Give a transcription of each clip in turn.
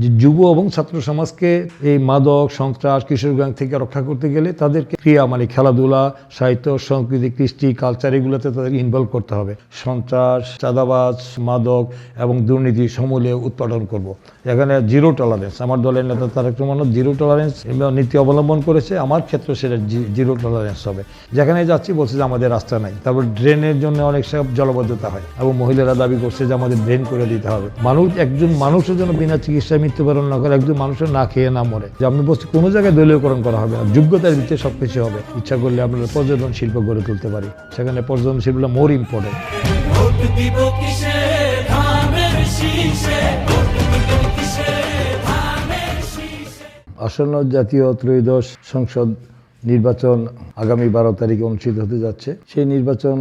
যে যুব এবং ছাত্র সমাজকে এই মাদক সন্ত্রাস কিশোরগঞ্জ থেকে রক্ষা করতে গেলে তাদেরকে ক্রিয়া মানে খেলাধুলা সাহিত্য সংস্কৃতি কৃষ্টি কালচার এগুলোতে তাদেরকে ইনভলভ করতে হবে। সন্ত্রাস চাঁদাবাজ মাদক এবং দুর্নীতি সমূলে উৎপাদন করব। এখানে জিরো টলারেন্স। আমার দলের নেতা তারেক রহমান জিরো টলারেন্স নীতি অবলম্বন করেছে। আমার ক্ষেত্রে সেটা জিরো টলারেন্স হবে। যেখানে যাচ্ছি বলছে যে আমাদের রাস্তা নাই, তারপর ড্রেনের জন্য অনেক সব জলবদ্ধতা হয় এবং মহিলারা দাবি করছে যে আমাদের ড্রেন করে দিতে হবে। একজন মানুষের জন্য বিনা চিকিৎসায় মৃত্যুবরণ না করে একজন মানুষের না খেয়ে না মরে। যে আমি বলছি কোনো জায়গায় দলীয়করণ করা হবে না, যোগ্যতার ভিত্তিতে সবকিছু হবে। ইচ্ছা করলে আমরা পর্যটন শিল্প গড়ে তুলতে পারি, সেখানে পর্যটন শিল্পটা মোর ইম্পর্টেন্ট। আসন্ন জাতীয় ত্রয়োদশ সংসদ নির্বাচন আগামী 12 তারিখে অনুষ্ঠিত হতে যাচ্ছে। সেই নির্বাচন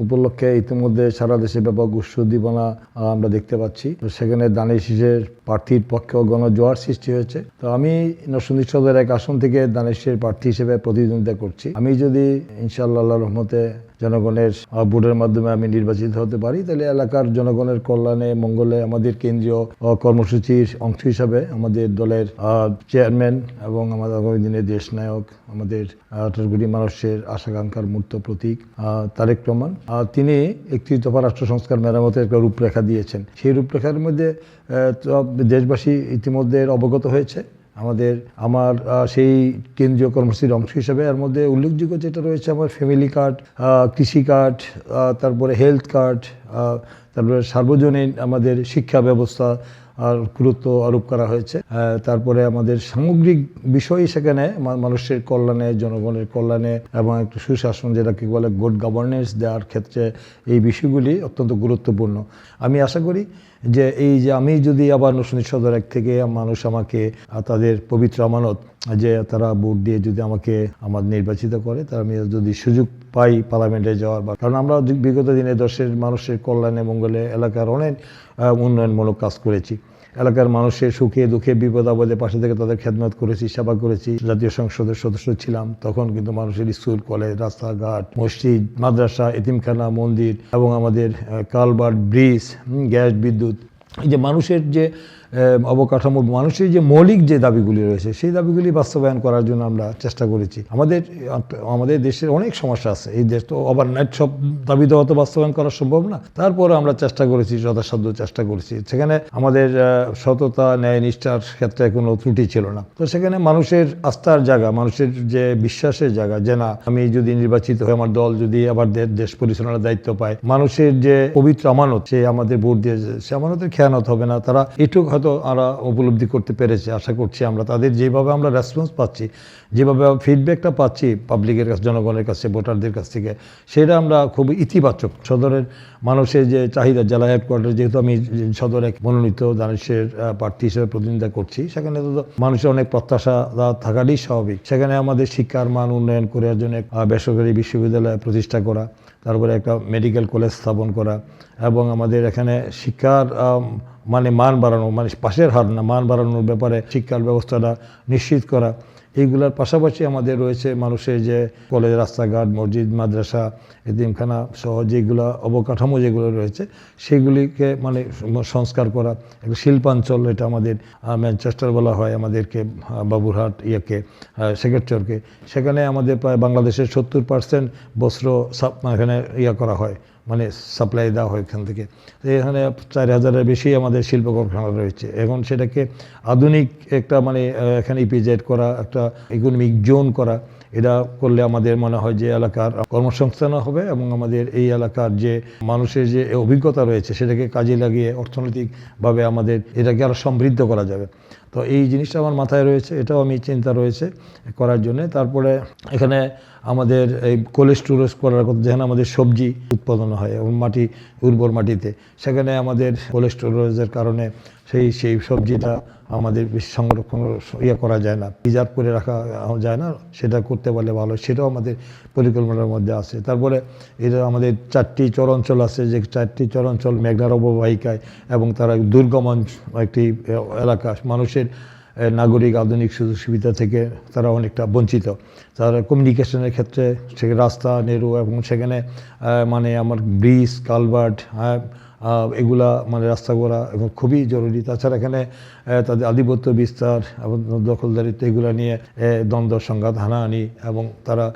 উপলক্ষে ইতিমধ্যে সারা দেশে ব্যাপক উৎসুদ্দীপনা আমরা দেখতে পাচ্ছি। তো সেখানে দানের শীষের প্রার্থীর পক্ষেও গণজোয়ার সৃষ্টি হয়েছে। তো আমি নরসিংদী সদর এক আসন থেকে দানের শীষের প্রার্থী হিসেবে প্রতিদ্বন্দ্বিতা করছি। আমি যদি ইনশাআল্লাহ আল্লাহর রহমতে জনগণের ভোটের মাধ্যমে আমি নির্বাচিত হতে পারি, তাহলে এলাকার জনগণের কল্যাণে মঙ্গলে আমাদের কেন্দ্রীয় কর্মসূচির অংশ হিসাবে আমাদের দলের চেয়ারম্যান এবং আমাদের আগামী দিনের দেশ নায়ক আমাদের 18 কোটি মানুষের আশাকাঙ্ক্ষার মূর্ত প্রতীক তারেক রহমান, তিনি 31 দফা রাষ্ট্র সংস্কার মেরামতের একটা রূপরেখা দিয়েছেন। সেই রূপরেখার মধ্যে দেশবাসী ইতিমধ্যে অবগত হয়েছে। আমার সেই কেন্দ্রীয় কর্মসূচির অংশ হিসেবে এর মধ্যে উল্লেখযোগ্য যেটা রয়েছে আমার ফ্যামিলি কার্ড, কৃষি কার্ড, তারপরে হেলথ কার্ড, তারপরে সার্বজনীন আমাদের শিক্ষা ব্যবস্থা আর গুরুত্ব আরোপ করা হয়েছে। তারপরে আমাদের সামগ্রিক বিষয় সেখানে মানুষের কল্যাণে জনগণের কল্যাণে এবং একটু সুশাসন যেটাকে বলে গুড গভর্নেন্স দেওয়ার ক্ষেত্রে এই বিষয়গুলি অত্যন্ত গুরুত্বপূর্ণ। আমি আশা করি যে এই যে আমি যদি আবার নরসিংদী সদর এক থেকে মানুষ আমাকে তাদের পবিত্র আমানত যে তারা ভোট দিয়ে যদি আমাকে নির্বাচিত করে, তার আমি যদি সুযোগ পাই পার্লামেন্টে যাওয়ার, কারণ আমরা বিগত দিনে দেশের মানুষের কল্যাণে মঙ্গলে এলাকার অনেক উন্নয়নমূলক কাজ করেছি। এলাকার মানুষের সুখে দুঃখে বিপদ আপদে পাশে থেকে তাদের খেদমত করেছি, সেবা করেছি। জাতীয় সংসদের সদস্য ছিলাম, তখন কিন্তু মানুষের স্কুল কলেজ রাস্তাঘাট মসজিদ মাদ্রাসা এতিমখানা মন্দির এবং আমাদের কালভার্ট ব্রিজ গ্যাস বিদ্যুৎ এই যে মানুষের যে অবকাঠামো মানুষের যে মৌলিক যে দাবিগুলি রয়েছে সেই দাবিগুলি বাস্তবায়ন করার জন্য আমরা চেষ্টা করেছি। আমাদের দেশের অনেক সমস্যা আছে, এই দেশ তো ওভারনাইট সব দাবি দেওয়া তো বাস্তবায়ন করা সম্ভব না। তারপরে আমরা চেষ্টা করেছি, যথাসাধ্য চেষ্টা করেছি। সেখানে আমাদের সততা ন্যায় নিষ্ঠার ক্ষেত্রে কোনো ত্রুটি ছিল না। তো সেখানে মানুষের আস্থার জায়গা, মানুষের যে বিশ্বাসের জায়গা, যে না আমি যদি নির্বাচিত হয়ে আমার দল যদি আবার দেশ পরিচালনার দায়িত্ব পায়, মানুষের যে পবিত্র আমানত সে আমাদের ভোট দিয়ে সে আমানতের খেয়ানত হবে না। তারা এটুকু হয়তো আমরা উপলব্ধি করতে পেরেছি। আশা করছি আমরা তাদের যেভাবে আমরা রেসপন্স পাচ্ছি, যেভাবে ফিডব্যাকটা পাচ্ছি পাবলিকের কাছে জনগণের কাছে ভোটারদের কাছ থেকে, সেটা আমরা খুব ইতিবাচক। সদরের মানুষের যে চাহিদা জেলা হেডকোয়ার্টার, যেহেতু আমি সদর এক মনোনীত দানেশের প্রার্থী হিসেবে প্রতিনিধিত্ব করছি, সেখানে তো মানুষের অনেক প্রত্যাশা থাকাটাই স্বাভাবিক। সেখানে আমাদের শিক্ষার মান উন্নয়ন করার জন্য বেসরকারি বিশ্ববিদ্যালয় প্রতিষ্ঠা করা, তারপরে একটা মেডিকেল কলেজ স্থাপন করা এবং আমাদের এখানে শিক্ষার মান বাড়ানো, পাশের হার না মান বাড়ানোর ব্যাপারে শিক্ষার ব্যবস্থাটা নিশ্চিত করা। এইগুলোর পাশাপাশি আমাদের রয়েছে মানুষের যে কলেজ রাস্তাঘাট মসজিদ মাদ্রাসা এতিমখানা সহ যেগুলো অবকাঠামো যেগুলো রয়েছে সেগুলিকে সংস্কার করা। একটা শিল্পাঞ্চল, এটা আমাদের ম্যানচেস্টার বলা হয় আমাদেরকে, বাবুরহাট সেক্রেটারিকে, সেখানে আমাদের প্রায় বাংলাদেশের 70% বস্ত্র এখানে করা হয়, সাপ্লাই দেওয়া হয় এখান থেকে। এখানে 4000-এর বেশি আমাদের শিল্প কারখানা রয়েছে। এখন সেটাকে আধুনিক একটা এখানে ইপিজেড করা, একটা ইকোনমিক জোন করা, এটা করলে আমাদের মনে হয় যে এলাকার কর্মসংস্থানও হবে এবং আমাদের এই এলাকার যে মানুষের যে অভিজ্ঞতা রয়েছে সেটাকে কাজে লাগিয়ে অর্থনৈতিকভাবে আমাদের এটাকে আরও সমৃদ্ধ করা যাবে। তো এই জিনিসটা আমার মাথায় রয়েছে, এটাও আমি চিন্তা রয়েছে করার জন্যে। তারপরে এখানে আমাদের এই কোল্ড স্টোরেজ করার কথা, যেখানে আমাদের সবজি উৎপাদন হয় এবং মাটি উর্বর মাটিতে, সেখানে আমাদের কোল্ড স্টোরেজের কারণে সেই সবজিটা আমাদের বেশি সংরক্ষণ করা যায় না, রিজার্ভ করে রাখা যায় না। সেটা করতে পারলে ভালো, সেটাও আমাদের পরিকল্পনার মধ্যে আছে। তারপরে এটা আমাদের 4টি চরাঞ্চল আছে, যে 4টি চরাঞ্চল মেঘনার অববাহিকায় এবং তারা দুর্গম একটি এলাকা, মানুষের নাগরিক আধুনিক সুযোগ সুবিধা থেকে তারা অনেকটা বঞ্চিত। তারা কমিউনিকেশনের ক্ষেত্রে রাস্তা নেরু এবং সেখানে আমার ব্রিজ কালভার্ট এগুলা মানে রাস্তা করা এবং খুবই জরুরি। তাছাড়া এখানে তাদের আধিপত্য বিস্তার এবং দখলদারিত্ব এগুলো নিয়ে দ্বন্দ্ব সংঘাত হানাহানি এবং তারা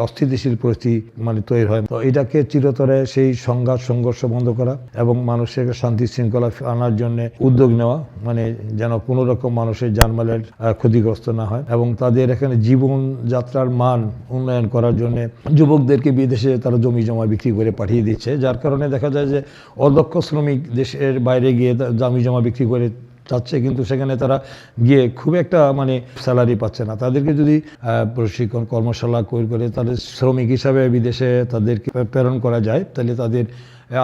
অস্থিতিশীল পরিস্থিতি মানে তৈরি হয়। তো এটাকে চিরতরে সেই সংঘাত সংঘর্ষ বন্ধ করা এবং মানুষের শান্তি শৃঙ্খলা আনার জন্য উদ্যোগ নেওয়া, মানে যেন কোনো রকম মানুষের জানমালের ক্ষতিগ্রস্ত না হয় এবং তাদের এখানে জীবনযাত্রার মান উন্নয়ন করার জন্য যুবকদেরকে বিদেশে তারা জমি জমা বিক্রি করে পাঠিয়ে দিচ্ছে, যার কারণে দেখা যায় যে অদক্ষ শ্রমিক দেশের বাইরে গিয়ে জমি জমা বিক্রি করে চাচ্ছে, কিন্তু সেখানে তারা গিয়ে খুব একটা মানে স্যালারি পাচ্ছে না। তাদেরকে যদি প্রশিক্ষণ কর্মশালা করে তাদের শ্রমিক হিসাবে বিদেশে তাদেরকে প্রেরণ করা যায়, তাহলে তাদের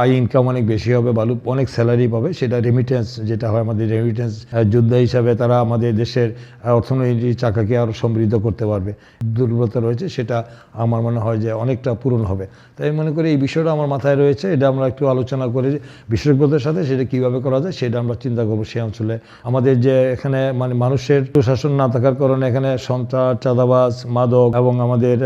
আয় ইনকাম অনেক বেশি হবে, ভালো অনেক স্যালারি পাবে। সেটা রেমিটেন্স যেটা হয়, আমাদের রেমিটেন্স যোদ্ধা হিসাবে তারা আমাদের দেশের অর্থনৈতিক চাকাকে আরও সমৃদ্ধ করতে পারবে। দুর্বলতা রয়েছে সেটা আমার মনে হয় যে অনেকটা পূরণ হবে। তাই মনে করি এই বিষয়টা আমার মাথায় রয়েছে, এটা আমরা একটু আলোচনা করে বিশেষজ্ঞদের সাথে সেটা কীভাবে করা যায় সেটা আমরা চিন্তা করবো। সেই অঞ্চলে আমাদের যে এখানে মানে মানুষের প্রশাসন না থাকার কারণে এখানে সন্ত্রাস, চাঁদাবাজ, মাদক এবং আমাদের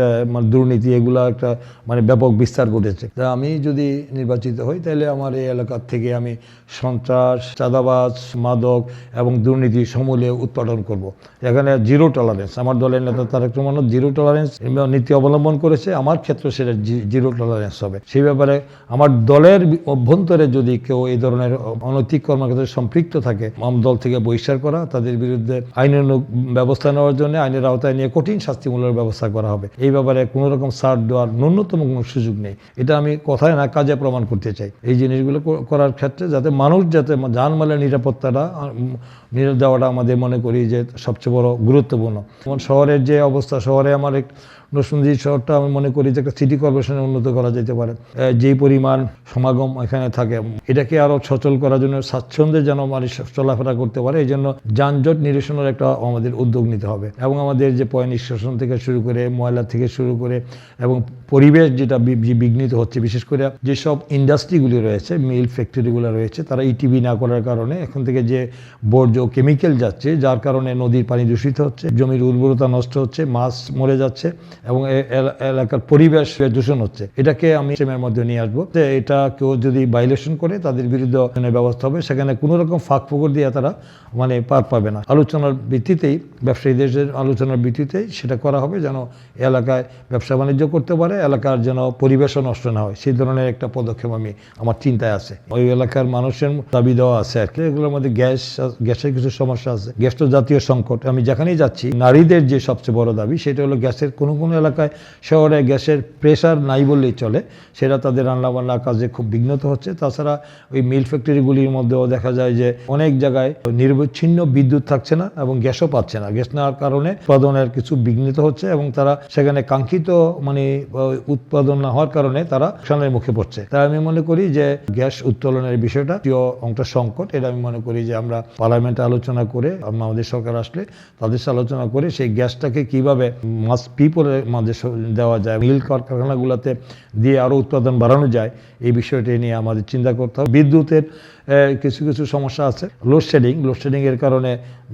দুর্নীতি এগুলো একটা মানে ব্যাপক বিস্তার ঘটেছে। তা আমি যদি নির্বাচিত হই তাহলে আমার এই এলাকার থেকে আমি সন্ত্রাস, চাঁদাবাজ, মাদক এবং দুর্নীতি সমূলে উৎপাদন করব। এখানে জিরো টলারেন্স, আমার দলের নেতা তারেক রহমান জিরো টলারেন্স নীতি অবলম্বন করেছে, আমার ক্ষেত্রে সেটা জিরো টলারেন্স হবে। সেই ব্যাপারে আমার দলের অভ্যন্তরে যদি কেউ এই ধরনের অনৈতিক কর্মকাণ্ডে সম্পৃক্ত থাকে, আমার দল থেকে বহিষ্কার করা, তাদের বিরুদ্ধে আইনানুগ ব্যবস্থা নেওয়ার জন্য আইনের আওতায় নিয়ে কঠিন শাস্তিমূলক ব্যবস্থা করা হবে। এই ব্যাপারে কোনো রকম ছাড় দেওয়ার ন্যূনতম কোনো সুযোগ নেই। এটা আমি কথায় না কাজে প্রমাণ করতে চাই। এই জিনিসগুলো করার ক্ষেত্রে যাতে মানুষ যাতে জানমালের নিরাপত্তাটা দেওয়াটা আমাদের মনে করি যে সবচেয়ে বড় গুরুত্বপূর্ণ। যেমন শহরের যে অবস্থা, শহরে আমার এক নরসিংদী শহরটা আমি মনে করি যে একটা সিটি কর্পোরেশনে উন্নত করা যেতে পারে। যেই পরিমাণ সমাগম এখানে থাকে এটাকে আরও সচল করার জন্য স্বাচ্ছন্দ্যে যেন মানুষ চলাফেরা করতে পারে, এই জন্য যানজট নিরসনের একটা আমাদের উদ্যোগ নিতে হবে। এবং আমাদের যে পয় নিষ্কাশন থেকে শুরু করে ময়লা থেকে শুরু করে এবং পরিবেশ যেটা বিঘ্নিত হচ্ছে, বিশেষ করে যেসব ইন্ডাস্ট্রিগুলি রয়েছে, মিল ফ্যাক্টরিগুলো রয়েছে, তারা ইটিভি না করার কারণে এখন থেকে যে বর্জ্য কেমিক্যাল যাচ্ছে, যার কারণে নদীর পানি দূষিত হচ্ছে, জমির উর্বরতা নষ্ট হচ্ছে, মাছ মরে যাচ্ছে এবং এলাকার পরিবেশ দূষণ হচ্ছে। এটাকে আমি সিস্টেমের মধ্যে নিয়ে আসবো। এটা কেউ যদি ভায়োলেশন করে তাদের বিরুদ্ধে ব্যবস্থা হবে, সেখানে কোনো রকম ফাঁক ফোকর দিয়ে তারা মানে পার পাবে না। আলোচনার ভিত্তিতেই, ব্যবসায়ীদের আলোচনার ভিত্তিতেই সেটা করা হবে, যেন এলাকায় ব্যবসা বাণিজ্য করতে পারে, এলাকার যেন পরিবেশও নষ্ট না হয়, সেই ধরনের একটা পদক্ষেপ আমার চিন্তায় আছে। ওই এলাকার মানুষের দাবি দেওয়া আছে আর কি। এগুলোর মধ্যে গ্যাসের কিছু সমস্যা আছে, গ্যাস তো জাতীয় সংকট। আমি যেখানেই যাচ্ছি নারীদের যে সবচেয়ে বড় দাবি সেটা হলো গ্যাসের কোনো এলাকায় শহরে গ্যাসের প্রেশার নাই বললেই চলে, সেটা তাদের রান্নাবান্নার কাজে খুব বিঘ্নত হচ্ছে। তাছাড়া ওই মিল ফ্যাক্টরিগুলির মধ্যেও দেখা যায় যে অনেক জায়গায় নিরবচ্ছিন্ন বিদ্যুৎ থাকছে না এবং গ্যাসও পাচ্ছে না। গ্যাস নেওয়ার কারণে উৎপাদনের কিছু বিঘ্নিত হচ্ছে এবং তারা সেখানে কাঙ্ক্ষিত মানে উৎপাদন না হওয়ার কারণে তারা লোকসানের মুখে পড়ছে। তাই আমি মনে করি যে গ্যাস উত্তোলনের বিষয়টা একটা সংকট। এটা আমি মনে করি যে আমরা পার্লামেন্টে আলোচনা করে, আমাদের সরকার আসলে তাদের সাথে আলোচনা করে সেই গ্যাসটাকে কিভাবে মাস পিপলের মাঝে দেওয়া যায়, মিল কারখানাগুলোতে দিয়ে আরও উৎপাদন বাড়ানো যায়, এই বিষয়টি নিয়ে আমাদের চিন্তা করতে হবে। বিদ্যুতের কিছু সমস্যা আছে। লোডশেডিংয়ের কারণে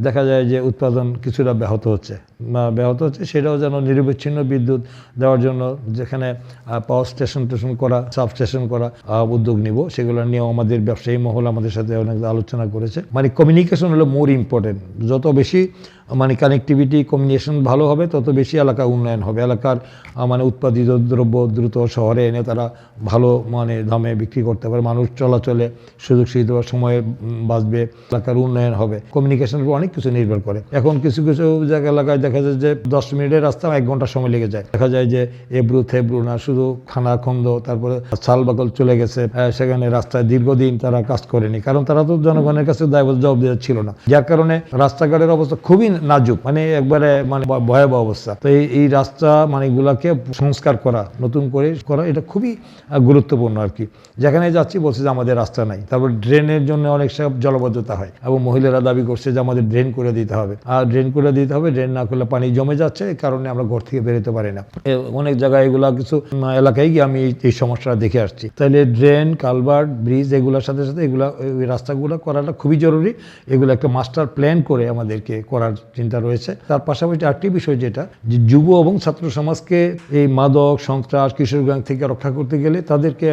দেখা যায় যে উৎপাদন কিছুটা ব্যাহত হচ্ছে, সেটাও যেন নিরবচ্ছিন্ন বিদ্যুৎ দেওয়ার জন্য যেখানে পাওয়ার স্টেশন করা, সাব স্টেশন করা উদ্যোগ নিব। সেগুলো নিয়েও আমাদের ব্যবসায়ী মহল আমাদের সাথে অনেক আলোচনা করেছে। মানে কমিউনিকেশন হলো মোর ইম্পর্টেন্ট। যত বেশি মানে কানেক্টিভিটি কমিউনিকেশন ভালো হবে তত বেশি এলাকার উন্নয়ন হবে। এলাকার মানে উৎপাদিত দ্রব্য দ্রুত শহরে এনে তারা ভালো মানে দামে বিক্রি করতে পারে, মানুষ চলাচলে সুযোগ সুবিধার সময়ে বাঁচবে, এলাকার উন্নয়ন হবে। কমিউনিকেশনের উপর অনেক কিছু নির্ভর করে। এখন কিছু এলাকায় দেখা যায় যে 10 মিনিটের রাস্তা 1 ঘন্টা সময় লেগে যায়। দেখা যায় যে এবড়ো থেবড়ো না, শুধু খানাখন্দ, তারপরে ছাল বাকল চলে গেছে, সেখানে রাস্তায় দীর্ঘদিন তারা কাজ করেনি, কারণ তারা তো জনগণের কাছে জবাবদিহি ছিল না, যার কারণে রাস্তাঘাটের অবস্থা খুবই নাজুক, মানে একবারে মানে ভয়াবহ অবস্থা। তো এই রাস্তা মানে গুলাকে সংস্কার করা, নতুন করে করা, এটা খুবই গুরুত্বপূর্ণ আর কি। যেখানে যাচ্ছি বলছে যে আমাদের রাস্তা নাই। তারপর ড্রেনের জন্য অনেক সব জলবদ্ধতা হয় এবং মহিলারা দাবি করছে যে আমাদের ড্রেন করে দিতে হবে, আর ড্রেন করে দিতে হবে, ড্রেন না করলে পানি জমে যাচ্ছে, এই কারণে আমরা ঘর থেকে বেরোতে পারি না। অনেক জায়গায় এগুলা কিছু এলাকায় গিয়ে আমি এই সমস্যাটা দেখে আসছি। তাহলে ড্রেন, কালভার্ট, ব্রিজ এগুলোর সাথে সাথে এগুলা রাস্তাগুলো করাটা খুবই জরুরি। এগুলো একটা মাস্টার প্ল্যান করে আমাদেরকে করার চিন্তা রয়েছে। তার পাশাপাশি আরেকটি বিষয় যেটা যে যুব এবং ছাত্র সমাজকে এই মাদক, সন্ত্রাস, কিশোর গ্যাং থেকে রক্ষা করতে গেলে তাদেরকে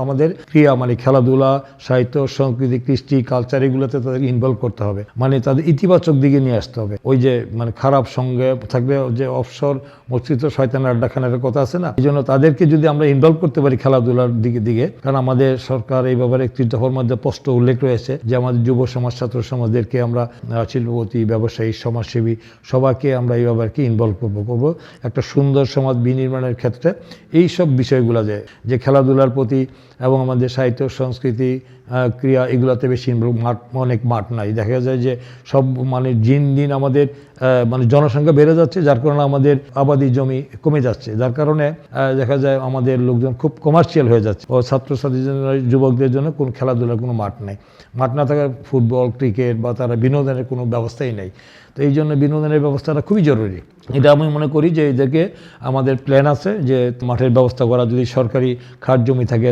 আমাদের ক্রিয়া মানে খেলাধুলা, সাহিত্য, সংস্কৃতি, কৃষ্টি, কালচার এগুলোতে তাদের ইনভলভ করতে হবে, মানে তাদের ইতিবাচক দিকে নিয়ে আসতে হবে। ওই যে মানে খারাপ সঙ্গে থাকলে যে অবসর মসজিদ শয়তানের আড্ডাখানার কথা আছে না, এই জন্য তাদেরকে যদি আমরা ইনভলভ করতে পারি খেলাধুলার দিকে, কারণ আমাদের সরকার এই ব্যাপারে 31 দফার মধ্যে স্পষ্ট উল্লেখ রয়েছে যে আমাদের যুব সমাজ, ছাত্র সমাজদেরকে আমরা শিল্পপতি, ব্যবসায়ী, সমাজসেবী সবাইকে আমরা এই ব্যাপারকে ইনভলভ করবো একটা সুন্দর সমাজ বিনির্মাণের ক্ষেত্রে। এই সব বিষয়গুলো যে খেলাধুলার প্রতি এবং আমাদের সাহিত্য, সংস্কৃতি, ক্রিয়া এগুলোতে বেশি অনেক মাঠ নাই। দেখা যায় যে সব মানে দিন আমাদের মানে জনসংখ্যা বেড়ে যাচ্ছে, যার কারণে আমাদের আবাদি জমি কমে যাচ্ছে, যার কারণে দেখা যায় আমাদের লোকজন খুব কমার্শিয়াল হয়ে যাচ্ছে। ও ছাত্রছাত্রীদের যুবকদের জন্য কোনো খেলাধুলার কোনো মাঠ নেই। মাঠ না থাকার ফুটবল, ক্রিকেট বা তারা বিনোদনের কোনো ব্যবস্থাই নেই। তো এই জন্য বিনোদনের ব্যবস্থাটা খুবই জরুরি। এটা আমি মনে করি যে এদেরকে আমাদের প্ল্যান আছে যে মাঠের ব্যবস্থা করা, যদি সরকারি খাট জমি থাকে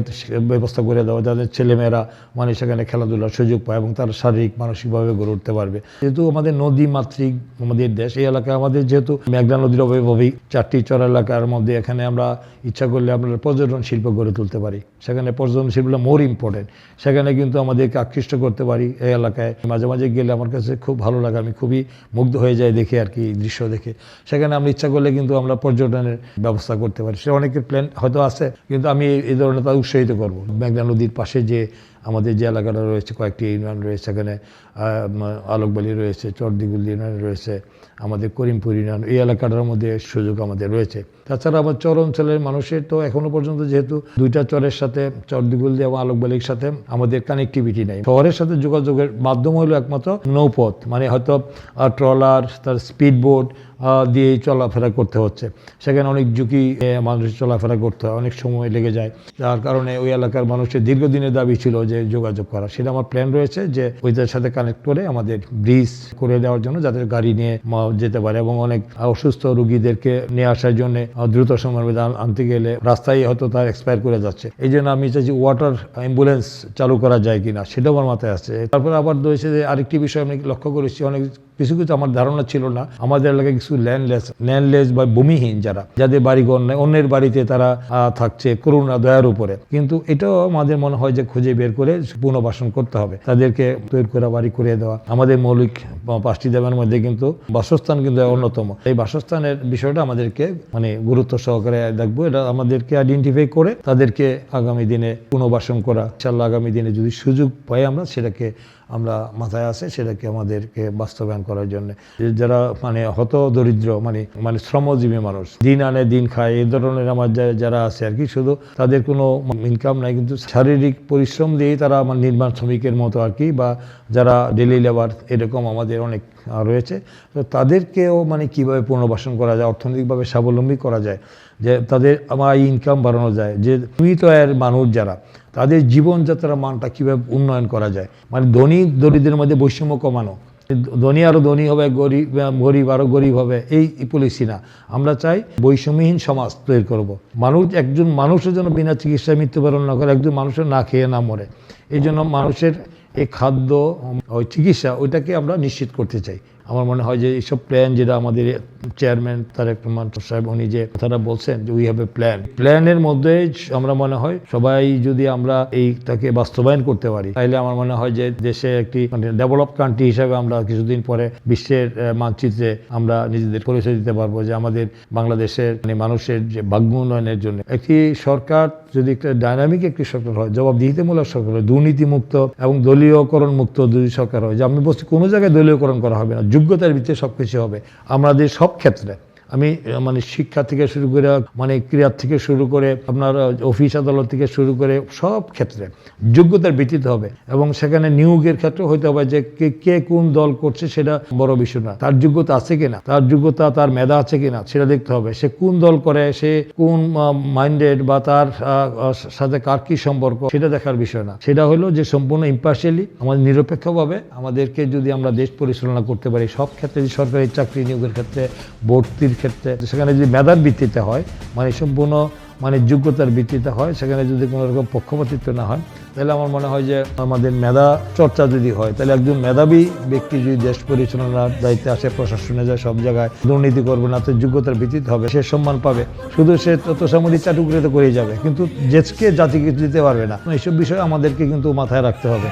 ব্যবস্থা করে দেওয়া, যাদের ছেলেমেয়েরা মানে সেখানে খেলাধুলার সুযোগ পায় এবং তারা শারীরিক মানসিকভাবে গড়ে উঠতে পারবে। যেহেতু আমাদের নদী মাতৃক আমাদের দেশ, এই এলাকায় আমাদের যেহেতু মেঘনা নদীর অবয়বী 4টি চর এলাকার মধ্যে এখানে আমরা ইচ্ছা করলে আমরা পর্যটন শিল্প গড়ে তুলতে পারি। সেখানে পর্যটন শিল্পটা মোর ইম্পর্টেন্ট। সেখানে কিন্তু আমাদেরকে আকৃষ্ট করতে পারি। এই এলাকায় মাঝে মাঝে গেলে আমার কাছে খুব ভালো লাগে, আমি খুবই মুগ্ধ হয়ে যাই দেখে আর কি, দৃশ্য দেখে। সেখানে আমরা ইচ্ছা করলে কিন্তু আমরা পর্যটনের ব্যবস্থা করতে পারি। সে অনেকের প্ল্যান হয়তো আছে, কিন্তু আমি এই ধরনের তা উৎসাহিত করবো। মেঘনা নদীর পাশে যে আমাদের যে এলাকাটা রয়েছে, কয়েকটি ইউনিয়ন রয়েছে, সেখানে আলোকবালি রয়েছে, চরদিগুলি ইউনিয়ন রয়েছে, আমাদের করিমপুর ইউনিয়ন, এই এলাকাটার মধ্যে সুযোগ আমাদের রয়েছে। তাছাড়া আমার চর অঞ্চলের মানুষের তো এখনো পর্যন্ত যেহেতু 2টা চরের সাথে চরদিগুলি এবং আলোকবালির সাথে আমাদের কানেক্টিভিটি নেই। শহরের সাথে যোগাযোগের মাধ্যম হলো একমাত্র নৌপথ, মানে হয়তো ট্রলার, তার স্পিড বোট দিয়েই চলাফেরা করতে হচ্ছে। সেখানে অনেক ঝুঁকি মানুষের চলাফেরা করতে হয়, অনেক সময় লেগে যায়, যার কারণে ওই এলাকার মানুষের দীর্ঘদিনের দাবি ছিল যে যোগাযোগ করা। সেটা আমার প্ল্যান রয়েছে যে ওইটার সাথে কানেক্ট করে আমাদের ব্রিজ করে দেওয়ার জন্য, যাতে গাড়ি নিয়ে যেতে পারে এবং অনেক অসুস্থ রোগীদেরকে নিয়ে আসার জন্য দ্রুত সময়ের মধ্যে আনতে গেলে রাস্তায় হয়তো তার এক্সপায়ার করে যাচ্ছে। এই জন্য আমি চাইছি ওয়াটার অ্যাম্বুলেন্স চালু করা যায় কিনা, সেটাও আমার মাথায় আছে। তারপরে আবার রয়েছে যে আরেকটি বিষয় আমি লক্ষ্য করেছি, অনেক কিছু আমার ধারণা ছিল না, আমাদের এলাকায় কিছু ল্যান্ডলেস বা ভূমিহীন যাদের বাড়িঘর নেই, অন্যের বাড়িতে তারা থাকছে করুণা দয়ার উপরে। কিন্তু এটাও আমাদের মনে হয় যে খুঁজে বের করে পুনর্বাসন করতে হবে, তাদেরকে তৈরি করা বাড়ি করে দেওয়া। আমাদের মৌলিক 5টি দাবির মধ্যে কিন্তু বাসস্থান কিন্তু অন্যতম। এই বাসস্থানের বিষয়টা আমাদেরকে মানে গুরুত্ব সহকারে দেখবো, এটা আমাদেরকে আইডেন্টিফাই করে তাদেরকে আগামী দিনে পুনর্বাসন করা। ইনশাআল্লাহ আগামী দিনে যদি সুযোগ পাই আমরা, সেটাকে আমরা মাথায় আছে, সেটাকে আমাদেরকে বাস্তবায়ন করার জন্য। যারা মানে হত দরিদ্র মানে শ্রমজীবী মানুষ, দিন আনে দিন খায়, এই ধরনের আমার যারা আছে আর কি, শুধু তাদের কোনো ইনকাম নাই, কিন্তু শারীরিক পরিশ্রম দিয়েই তারা আমার নির্মাণ শ্রমিকের মতো আর কি, বা যারা ডেলি লেবার এরকম আমাদের অনেক রয়েছে। তো তাদেরকেও মানে কীভাবে পুনর্বাসন করা যায়, অর্থনৈতিকভাবে স্বাবলম্বী করা যায়, যে তাদের আমার ইনকাম বাড়ানো যায়, যে সীমিত আয়ের মানুষ যারা, তাদের জীবনযাত্রার মানটা কীভাবে উন্নয়ন করা যায়, মানে ধনী দরিদ্রের মধ্যে বৈষম্য কমানো, ধনী আরও ধনী হবে, গরিব আরও গরিব হবে, এই পলিসি না। আমরা চাই বৈষম্যহীন সমাজ তৈরি করব। একজন মানুষের জন্য বিনা চিকিৎসায় মৃত্যুবরণ না করে, একজন মানুষের না খেয়ে না মরে। এই জন্য মানুষের এই খাদ্য, ওই চিকিৎসা, ওইটাকে আমরা নিশ্চিত করতে চাই। আমার মনে হয় যে এইসব প্ল্যান, যেটা আমাদের চেয়ারম্যান তারেক রহমান সাহেব উনি যে কথাটা বলছেন যে উই হ্যাভ এ প্ল্যানের মধ্যে আমরা মনে হয় সবাই যদি আমরা এইটাকে বাস্তবায়ন করতে পারি, তাহলে আমার মনে হয় যে দেশে একটি ডেভেলপ কান্ট্রি হিসাবে আমরা কিছুদিন পরে বিশ্বের মানচিত্রে আমরা নিজেদের পরিচয় দিতে পারবো, যে আমাদের বাংলাদেশের মানে মানুষের যে ভাগ্য উন্নয়নের জন্য একটি সরকার, যদি একটা ডাইনামিক একটি সরকার হয়, জবাবদিহিতামূলক সরকার হয়, দুর্নীতিমুক্ত এবং দলীয়করণ মুক্ত যদি সরকার হয়, যে আমি বলছি কোনো জায়গায় দলীয়করণ করা হবে না, যোগ্যতার ভিত্তিতে সব কিছু হবে। আমাদের সব ক্ষেত্রে আমি মানে শিক্ষা থেকে শুরু করে, মানে ক্রীড়া থেকে শুরু করে, আপনার অফিস আদালত থেকে শুরু করে সব ক্ষেত্রে যোগ্যতার ভিত্তিতে হবে। এবং সেখানে নিয়োগের ক্ষেত্রে হইতে হবে যে কে কোন দল করছে সেটা বড় বিষয় না, তার যোগ্যতা আছে কিনা, তার যোগ্যতা তার মেধা আছে কিনা সেটা দেখতে হবে। সে কোন দল করে, সে কোন মাইন্ডেড, বা তার সাথে কার কি সম্পর্ক, সেটা দেখার বিষয় না। সেটা হলো যে সম্পূর্ণ ইম্পার্শিয়ালি আমাদের নিরপেক্ষভাবে আমাদেরকে যদি আমরা দেশ পরিচালনা করতে পারি, সব ক্ষেত্রে সরকারি চাকরি নিয়োগের ক্ষেত্রে, ভর্তির ক্ষেত্রে, সেখানে যদি মেধার ভিত্তিতে হয়, মানে সম্পূর্ণ মানে যোগ্যতার ভিত্তিতে হয়, সেখানে যদি কোনো রকম পক্ষপাতিত্ব না হয়, তাহলে আমার মনে হয় যে আমাদের মেধা চর্চা যদি হয়, তাহলে একজন মেধাবী ব্যক্তি যদি দেশ পরিচালনার দায়িত্বে আসে, প্রশাসনে যায়, সব জায়গায় দুর্নীতি করবে না, তো যোগ্যতার ভিত্তিতে হবে, সে সম্মান পাবে। শুধু সে তথ্যসামরিক চাটুকারিতা করে যাবে, কিন্তু দেশকে জাতিকে দিতে পারবে না। এইসব বিষয় আমাদেরকে কিন্তু মাথায় রাখতে হবে।